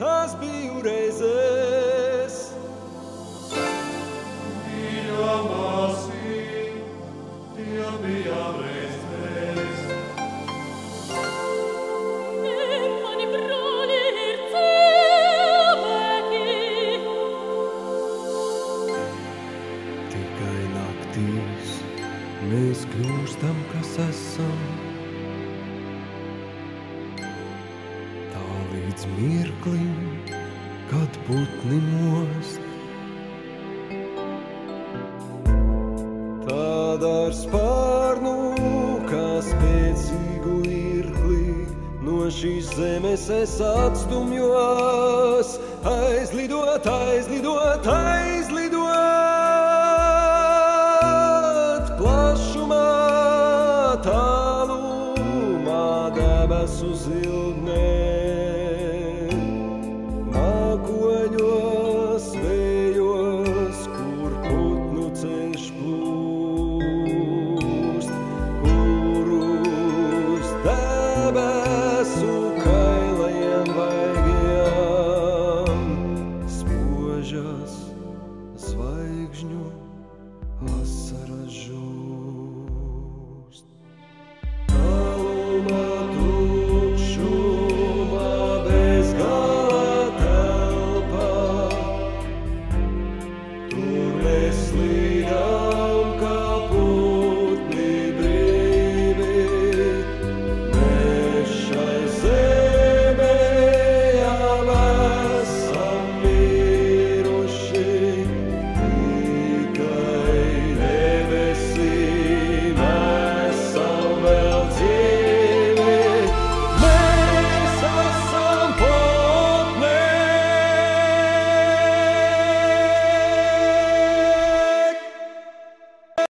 tās biju reizes. Mīļā māsī, tie bijām reizes. Mani brāļi ir cilvēki. Tikai naktīs mēs kļūstam, kas esam. Tā līdz mirklim, kad putni most. Tad ar spārnu, kā spēcīgu irkli, no šīs zemes es atstumjos. Aizlidot, aizlidot, aizlidot plašumā, tālumā, debesu zilgnē.